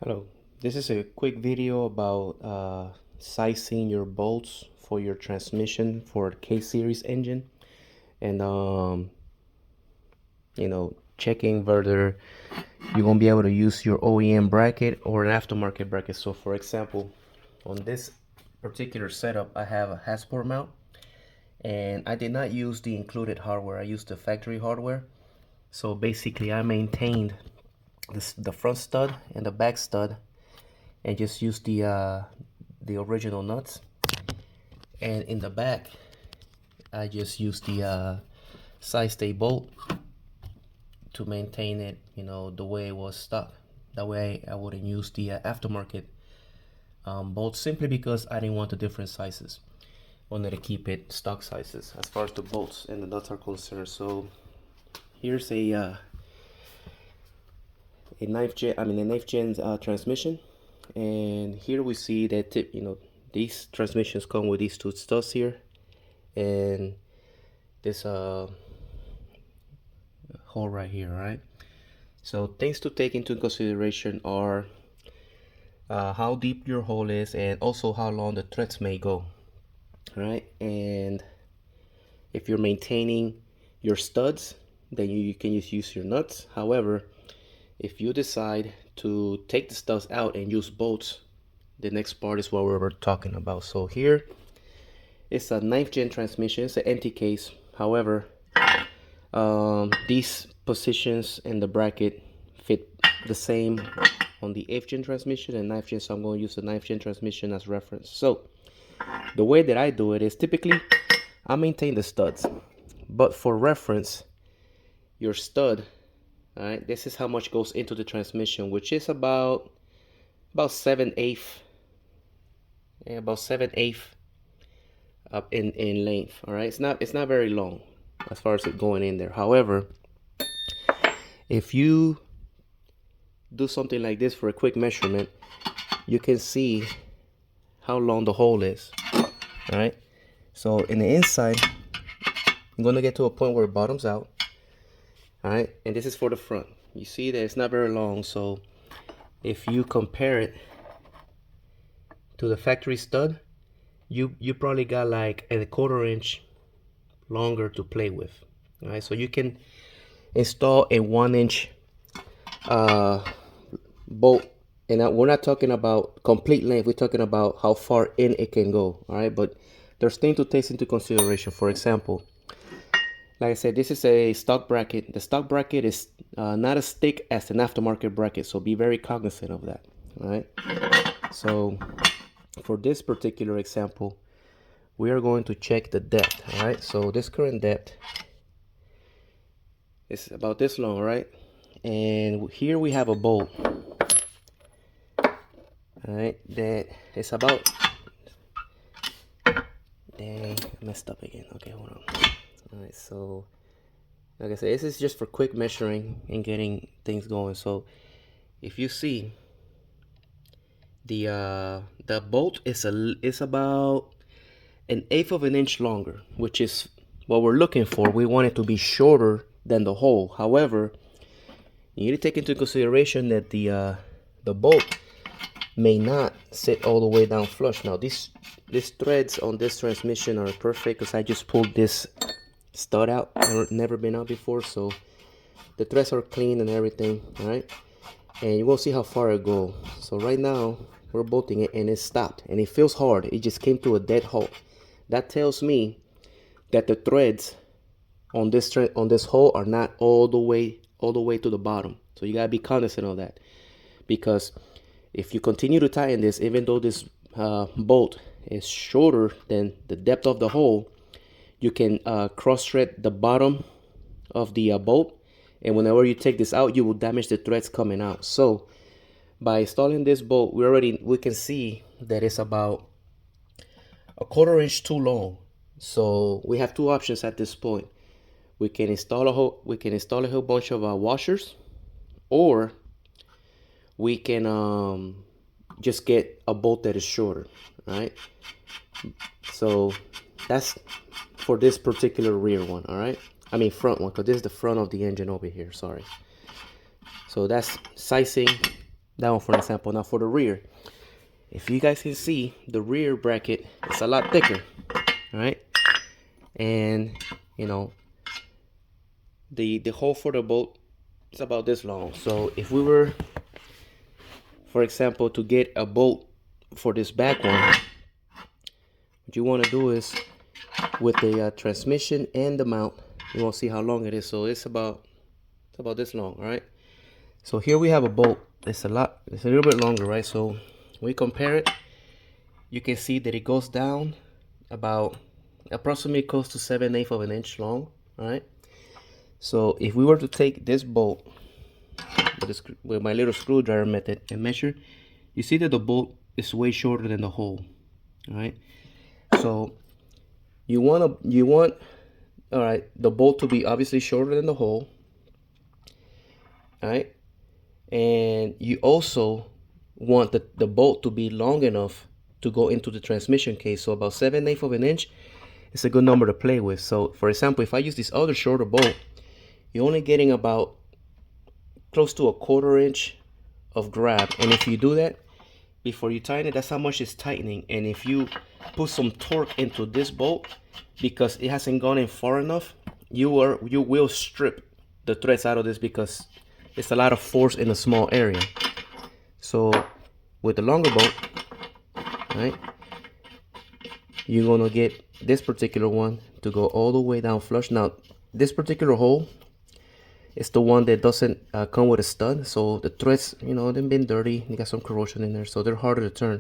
Hello, this is a quick video about sizing your bolts for your transmission for K-series engine and checking whether you're gonna be able to use your OEM bracket or an aftermarket bracket. So for example, on this particular setup I have a Hasport mount and I did not use the included hardware. I used the factory hardware. So basically I maintained the front stud and the back stud and just use the original nuts, and in the back I just use the side stay bolt to maintain it, the way it was stuck. That way I wouldn't use the aftermarket bolt, simply because I didn't want the different sizes. Wanted to keep it stock sizes as far as the bolts and the nuts are concerned. So here's a ninth gen transmission, and here we see that these transmissions come with these two studs here and this hole right here, right? So things to take into consideration are how deep your hole is and also how long the threads may go, right? And if you're maintaining your studs, then you can just use your nuts. However, if you decide to take the studs out and use bolts, the next part is what we were talking about. So here it's a 9th gen transmission. It's an empty case. However, these positions in the bracket fit the same on the 8th gen transmission and 9th gen, so I'm going to use the 9th gen transmission as reference. So the way that I do it is typically I maintain the studs, but for reference, your stud, all right, this is how much goes into the transmission, which is about 7/8, about 7/8 up in length. All right, it's not very long as far as it going in there. However, if you do something like this for a quick measurement, you can see how long the hole is. All right, so in the inside, I'm gonna get to a point where it bottoms out. All right, and this is for the front. You see that it's not very long, so if you compare it to the factory stud, you probably got like a 1/4 inch longer to play with. All right, so you can install a 1-inch bolt, and we're not talking about complete length, we're talking about how far in it can go. All right, but there's things to take into consideration. For example, like I said, this is a stock bracket. The stock bracket is not as thick as an aftermarket bracket, so be very cognizant of that. All right, so for this particular example, we are going to check the depth. All right, so this current depth is about this long, right? And here we have a bolt, all right, that is about, dang, I messed up again. Okay, hold on. All right, so like I said, this is just for quick measuring and getting things going. So if you see, the bolt is about 1/8 of an inch longer, which is what we're looking for. We want it to be shorter than the hole. However, you need to take into consideration that the bolt may not sit all the way down flush. Now these threads on this transmission are perfect because I just pulled this stud out. Never been out before, so the threads are clean and everything. All right, and you will see how far it goes. So right now we're bolting it and it stopped, and it feels hard. It just came to a dead halt. That tells me that the threads on this hole are not all the way to the bottom. So you gotta be cognizant of that, because if you continue to tighten this, even though this bolt is shorter than the depth of the hole, you can cross thread the bottom of the bolt, and whenever you take this out, you will damage the threads coming out. So by installing this bolt, we can see that it's about 1/4 inch too long. So we have two options at this point. We can install a whole bunch of washers, or we can just get a bolt that is shorter, right? So that's for this particular rear one. All right, I mean front one, because this is the front of the engine over here, sorry. So that's sizing That one for example. Now for the rear, if you guys can see, the rear bracket is a lot thicker, all right? And you know, the hole for the bolt is about this long. So if we were, for example, to get a bolt for this back one, what you want to do is with the transmission and the mount, you want to see how long it is. So it's about this long, all right? So here we have a bolt. It's a little bit longer, right? So we compare it, you can see that it goes down about approximately close to 7/8 of an inch long, all right? So if we were to take this bolt with my little screwdriver method and measure, you see that the bolt is way shorter than the hole, all right? So you want all right, the bolt to be obviously shorter than the hole, all right? And you also want the bolt to be long enough to go into the transmission case. So about 7/8 of an inch is a good number to play with. So for example, if I use this other shorter bolt, you're only getting about close to 1/4 inch of grab. And if you do that before you tighten it, that's how much it's tightening. And if you put some torque into this bolt, because it hasn't gone in far enough, you will strip the threads out of this, because it's a lot of force in a small area. So with the longer bolt, right, you're gonna get this particular one to go all the way down flush. Now this particular hole is the one that doesn't come with a stud, so the threads, you know, they've been dirty, they got some corrosion in there, so they're harder to turn.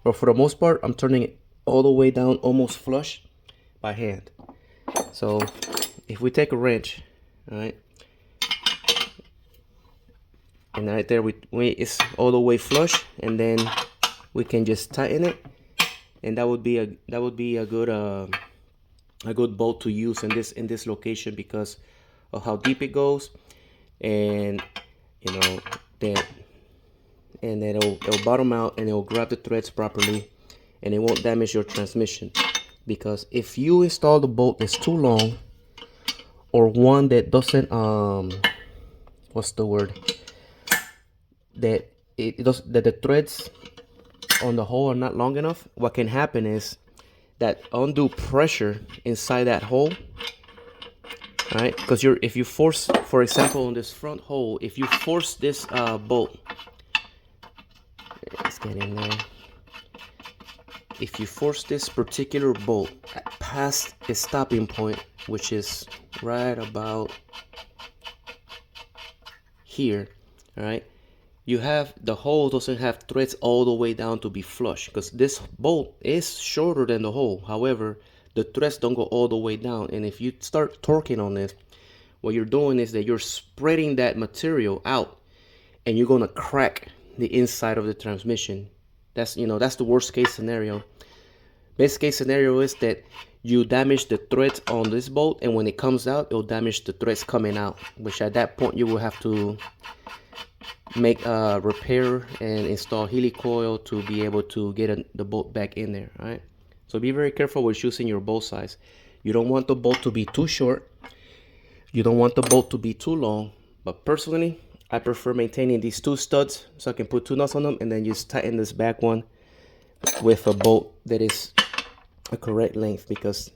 But for the most part, I'm turning it all the way down almost flush by hand. So if we take a wrench, all right, and right there it's all the way flush, and then we can just tighten it, and that would be a good bolt to use in this location, because of how deep it goes, and you know that, and then it'll bottom out and it'll grab the threads properly, and it won't damage your transmission. Because if you install the bolt that's too long, or one that doesn't what's the word, that the threads on the hole are not long enough, what can happen is that undue pressure inside that hole, right? Because if you force, for example, on this front hole, if you force this bolt, let's get in there. If you force this particular bolt past its stopping point, which is right about here, all right, you have the hole doesn't have threads all the way down to be flush, because this bolt is shorter than the hole. However, the threads don't go all the way down, and if you start torquing on this, what you're doing is that you're spreading that material out, and you're gonna crack the inside of the transmission. That's, you know, that's the worst case scenario. Best case scenario is that you damage the threads on this bolt, and when it comes out, it'll damage the threads coming out, which at that point you will have to make a repair and install helicoil to be able to get the bolt back in there. All right, so be very careful with choosing your bolt size. You don't want the bolt to be too short, you don't want the bolt to be too long, but personally I prefer maintaining these two studs, so I can put 2 nuts on them and then just tighten this back one with a bolt that is a correct length, because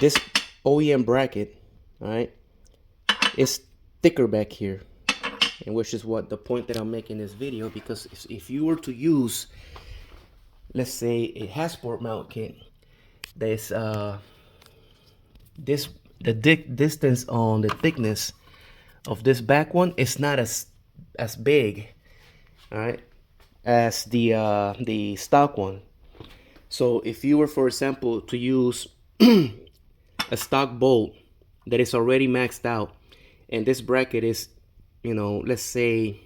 this OEM bracket, all right, is thicker back here, and which is what the point that I'm making this video. Because if you were to use, let's say, a Hasport mount kit, there's the distance on the thickness of this back one is not as big, all right, as the stock one. So if you were, for example, to use a stock bolt that is already maxed out, and this bracket is, you know, let's say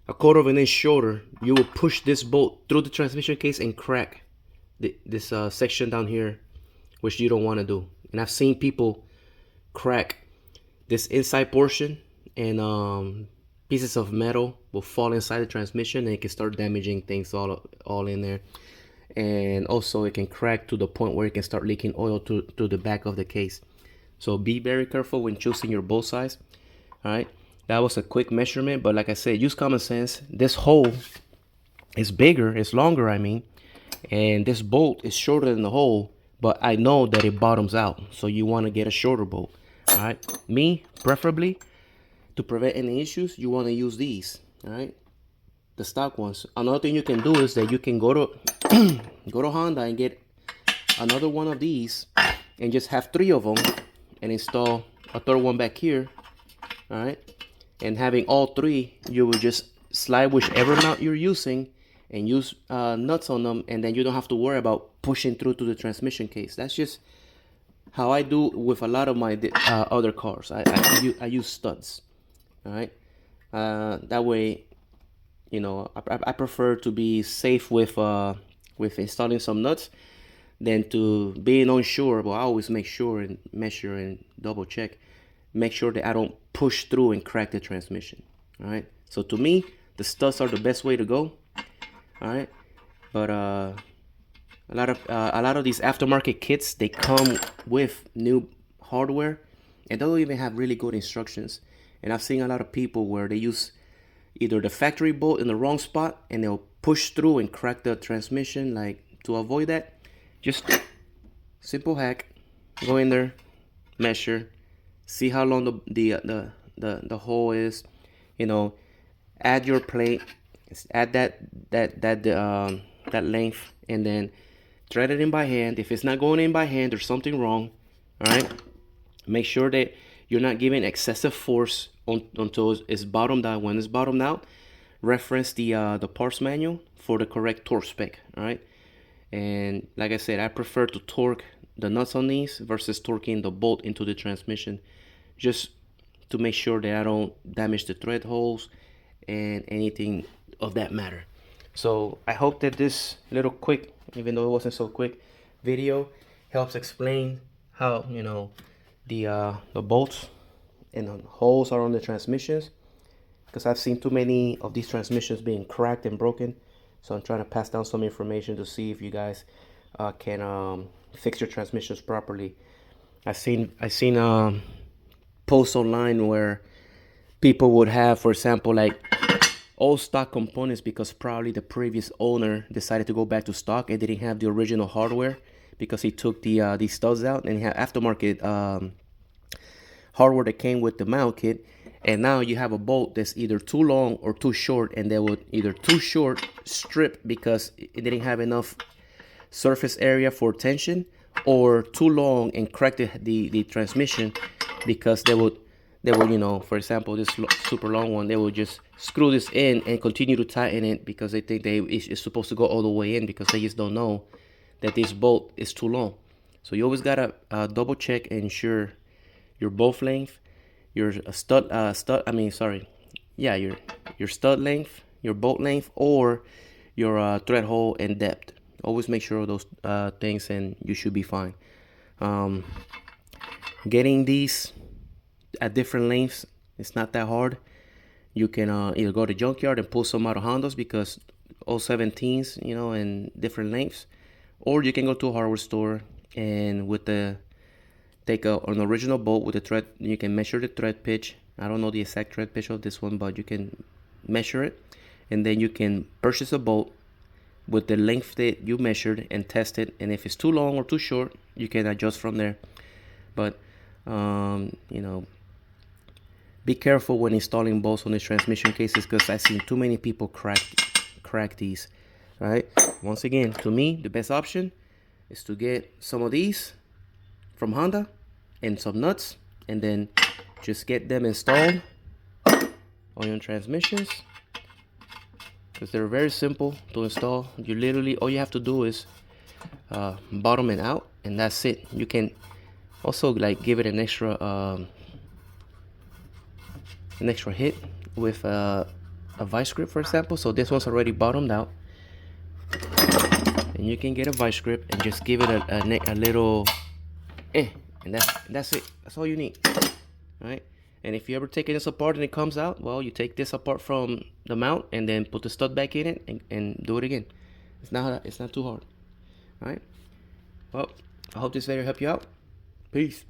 1/4 of an inch shorter, you will push this bolt through the transmission case and crack this section down here, which you don't want to do. And I've seen people crack this inside portion, and pieces of metal will fall inside the transmission, and it can start damaging things all in there. And also it can crack to the point where it can start leaking oil to the back of the case. So be very careful when choosing your bolt size. All right, That was a quick measurement, but like I said, use common sense. This hole is bigger, it's longer, I mean, and this bolt is shorter than the hole, but I know that it bottoms out, so you want to get a shorter bolt. All right, me preferably, to prevent any issues, you want to use these. All right, the stock ones. Another thing you can do is that you can go to go to Honda and get another one of these and just have 3 of them and install a third one back here. All right, and having all 3, you will just slide whichever nut you're using and use nuts on them, and then you don't have to worry about pushing through to the transmission case. That's just how I do with a lot of my other cars. I use studs. All right, that way, you know, I prefer to be safe with installing some nuts than to being unsure. But I always make sure and measure and double check, make sure that I don't push through and crack the transmission. All right, so to me, the studs are the best way to go. All right, but a lot of these aftermarket kits, they come with new hardware and they don't even have really good instructions. And I've seen a lot of people where they use either the factory bolt in the wrong spot and they'll push through and crack the transmission. Like, to avoid that, just simple hack: go in there, measure, see how long the hole is, you know, add your plate, add that length, and then thread it in by hand. If it's not going in by hand, there's something wrong. All right, make sure that you're not giving excessive force until it's bottomed out. When it's bottomed out, reference the parts manual for the correct torque spec. All right, and like I said, I prefer to torque the nuts on these versus torquing the bolt into the transmission, just to make sure that I don't damage the thread holes and anything of that matter. So I hope that this little quick, even though it wasn't so quick, video helps explain how, you know, the bolts and the holes are on the transmissions, because I've seen too many of these transmissions being cracked and broken. So I'm trying to pass down some information to see if you guys can fix your transmissions properly. I've seen posts online where people would have, for example, like old stock components, because probably the previous owner decided to go back to stock and didn't have the original hardware because he took these studs out, and he had aftermarket hardware that came with the mount kit. And now you have a bolt that's either too long or too short, and they would either too short strip because it didn't have enough surface area for tension, or too long and crack the transmission because they would, you know, for example, this super long one, they will just screw this in and continue to tighten it because they think it's supposed to go all the way in, because they just don't know that this bolt is too long. So you always gotta double check and ensure your bolt length, your stud length, your bolt length, or your thread hole and depth. Always make sure of those things, and you should be fine. Getting these at different lengths, it's not that hard. You can either go to junkyard and pull some out of Hondas, because 017s, you know, in different lengths, or you can go to a hardware store and take an original bolt with the thread. You can measure the thread pitch. I don't know the exact thread pitch of this one, but you can measure it, and then you can purchase a bolt with the length that you measured and test it. And if it's too long or too short, you can adjust from there. But you know, be careful when installing bolts on these transmission cases, because I've seen too many people crack these. All right, once again, to me, the best option is to get some of these from Honda and some nuts, and then just get them installed on your transmissions, because they're very simple to install. You literally, all you have to do is bottom it out, and that's it. You can also like give it an extra hit with a vice grip, for example. So this one's already bottomed out, and you can get a vice grip and just give it a little and that's it. That's all you need. All right, and if you ever take this apart and it comes out, well, you take this apart from the mount and then put the stud back in it and do it again. It's not too hard. All right, well, I hope this video helped you out. Peace.